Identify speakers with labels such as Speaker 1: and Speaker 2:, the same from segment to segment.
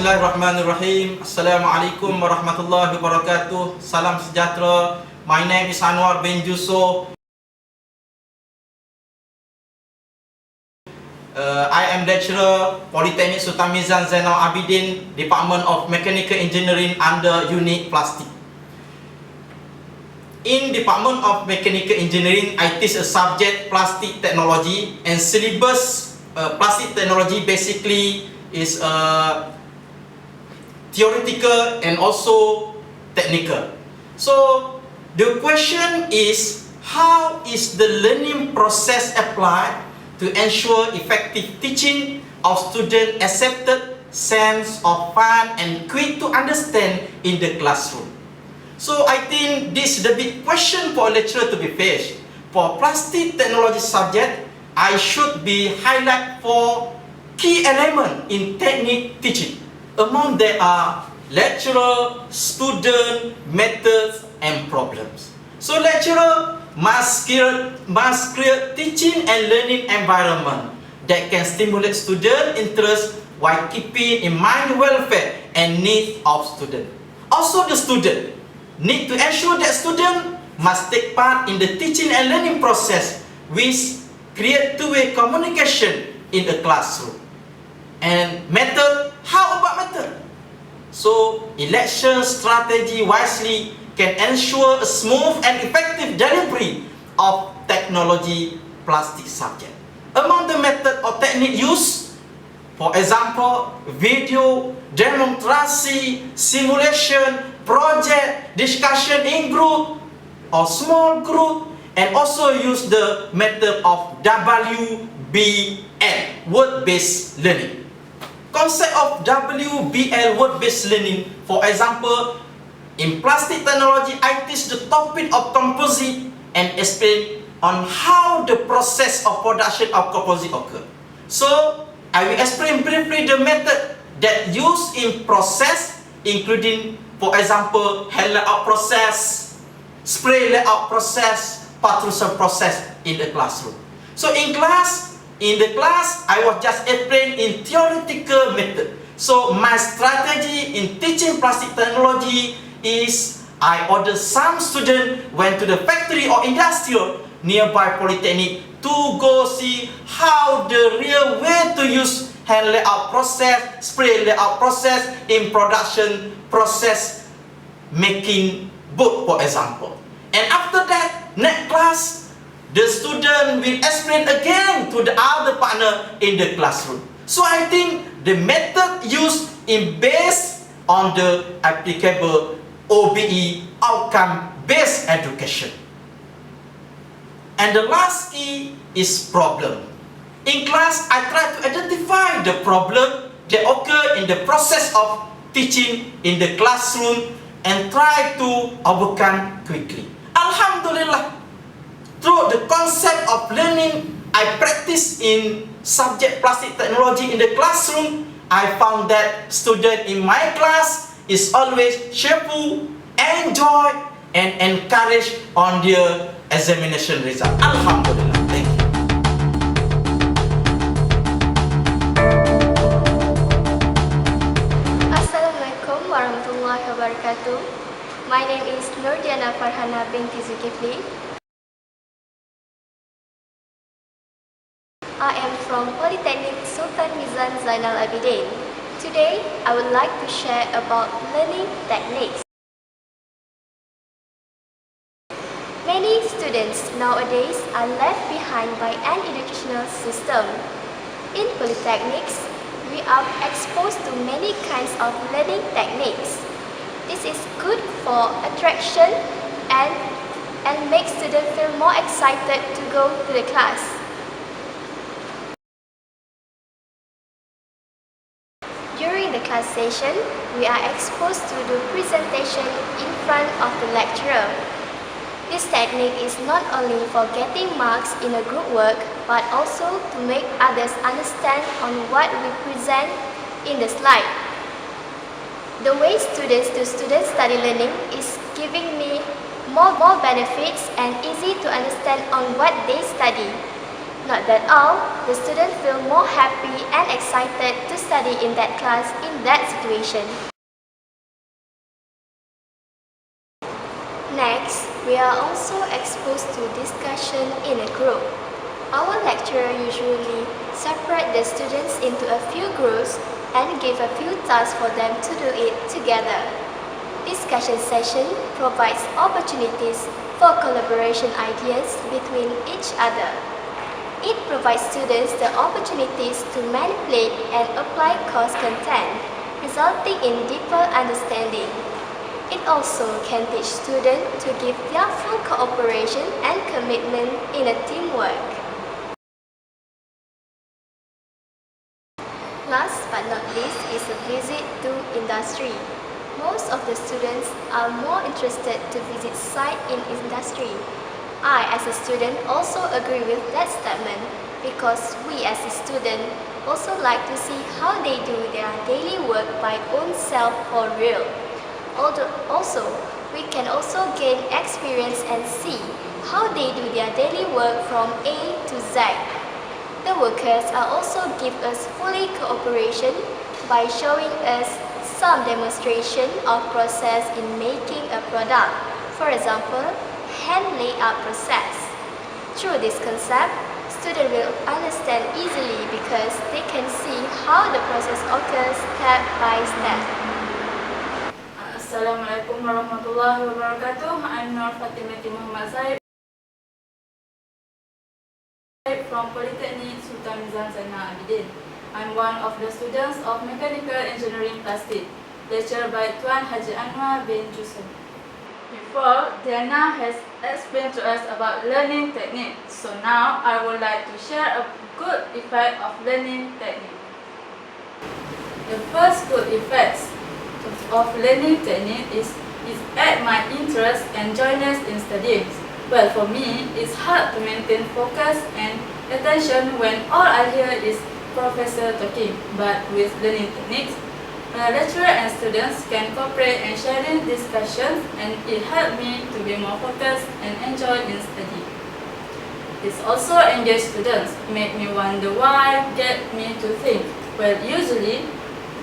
Speaker 1: Bismillahirrahmanirrahim. Assalamualaikum warahmatullahi wabarakatuh. Salam sejahtera. My name is Anuar bin Jusoh. I am lecturer Polytechnic Sultan Mizan Zainal Abidin, Department of Mechanical Engineering under Unit Plastic. In Department of Mechanical Engineering, I teach a subject plastic technology, and syllabus plastic technology basically is theoretical and also technical. So the question is, how is the learning process applied to ensure effective teaching of student accepted sense of fun and quick to understand in the classroom? So I think this is the big question for a lecturer to be faced. For plastic technology subject, I should be highlight for key element in technique teaching. Among them are lecturer, student, methods, and problems. So lecturer must create teaching and learning environment that can stimulate student interest while keeping in mind welfare and needs of student. Also the student need to ensure that student must take part in the teaching and learning process, which create two-way communication in the classroom. And method, how about method? So election strategy wisely can ensure a smooth and effective delivery of technology plastic subject. Among the method or technique used, for example, video, demonstration, simulation, project, discussion in group or small group, and also use the method of WBL, word-based learning. Concept of WBL, word-based learning, for example, in plastic technology, I teach the topic of composite and explain on how the process of production of composite occur. So I will explain briefly the method that used in process, including, for example, hand layout process, spray layout process, pultrusion process in the classroom. So in the class, I was just explain in theoretical method. So my strategy in teaching plastic technology is I order some student went to the factory or industrial nearby polytechnic to go see how the real way to use hand layout process, spray layout process in production process making book, for example. And after that, next class, the student will explain again to the other partner in the classroom. So I think the method used is based on the applicable OBE, outcome-based education. And the last key is problem. In class, I try to identify the problem that occur in the process of teaching in the classroom and try to overcome quickly. Alhamdulillah, through the concept of learning I practice in subject plastic technology in the classroom, I found that students in my class is always cheerful, enjoy, and encouraged on their examination result. Alhamdulillah. Thank you.
Speaker 2: Assalamualaikum warahmatullahi wabarakatuh. My name is Farhana binti Zulkiflee. I am from Polytechnic Sultan Mizan Zainal Abidin. Today, I would like to share about learning techniques. Many students nowadays are left behind by an educational system. In polytechnics, we are exposed to many kinds of learning techniques. This is good for attraction and makes students feel more excited to go to the class. During the class session, we are exposed to the presentation in front of the lecturer. This technique is not only for getting marks in a group work, but also to make others understand on what we present in the slide. The way students do student study learning is giving me more benefits and easy to understand on what they study. Not that all, the students feel more happy and excited to study in that class in that situation. Next, we are also exposed to discussion in a group. Our lecturer usually separate the students into a few groups and give a few tasks for them to do it together. Discussion session provides opportunities for collaboration ideas between each other. It provides students the opportunities to manipulate and apply course content, resulting in deeper understanding. It also can teach students to give their full cooperation and commitment in a teamwork. Last but not least is a visit to industry. Most of the students are more interested to visit site in industry. I as a student also agree with that statement because we as a student also like to see how they do their daily work by own self for real. Also, we can also gain experience and see how they do their daily work from A to Z. The workers are also give us fully cooperation by showing us some demonstration of process in making a product. For example, hand layout process. Through this concept, students will understand easily because they can see how the process occurs step by step.
Speaker 3: Assalamualaikum warahmatullahi wabarakatuh. I'm Anuar Fatin Mohd Zaib from Polytechnic Sultan Nizam Abidin. I'm one of the students of Mechanical Engineering Plastic, lectured by Tuan Haji Anuar bin Jusoh. Before, Diana has explained to us about learning technique. So now, I would like to share a good effect of learning technique. The first good effects of learning technique is add my interest and joyness in studying. Well, for me, it's hard to maintain focus and attention when all I hear is professor talking. But with learning techniques, lecturer and students can cooperate and sharing discussions, and it helped me to be more focused and enjoy in study. It's also engage students, make me wonder why, get me to think. Well, usually,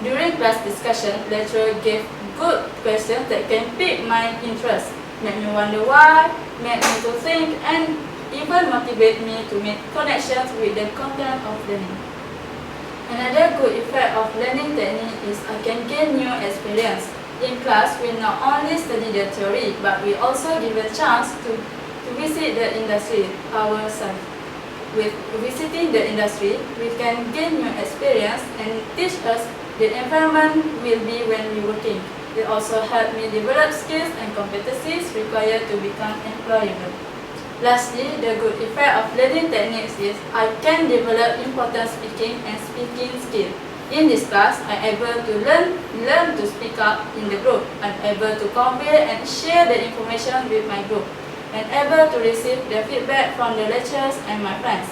Speaker 3: during class discussion, lecturer gave good questions that can pique my interest, make me wonder why, make me to think, and even motivate me to make connections with the content of learning. Another good effect of learning technique is I can gain new experience. In class, we not only study the theory, but we also give a chance to visit the industry ourselves. With visiting the industry, we can gain new experience and teach us the environment will be when we working. It also helped me develop skills and competencies required to become employable. Lastly, the good effect of learning techniques is I can develop important speaking and speaking skills. In this class, I am able to learn to speak up in the group. I am able to convey and share the information with my group, and able to receive the feedback from the lecturers and my friends.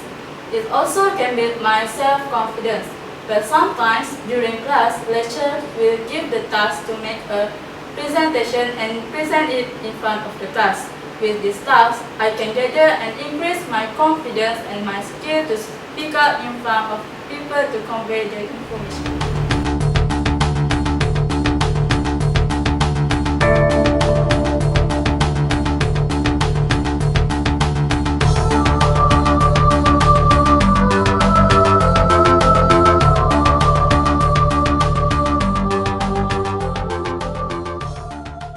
Speaker 3: It also can build my self-confidence. But sometimes during class, lecturers will give the task to make a presentation and present it in front of the class. With this task, I can gather and increase my confidence and my skill to speak up in front of people to convey the information.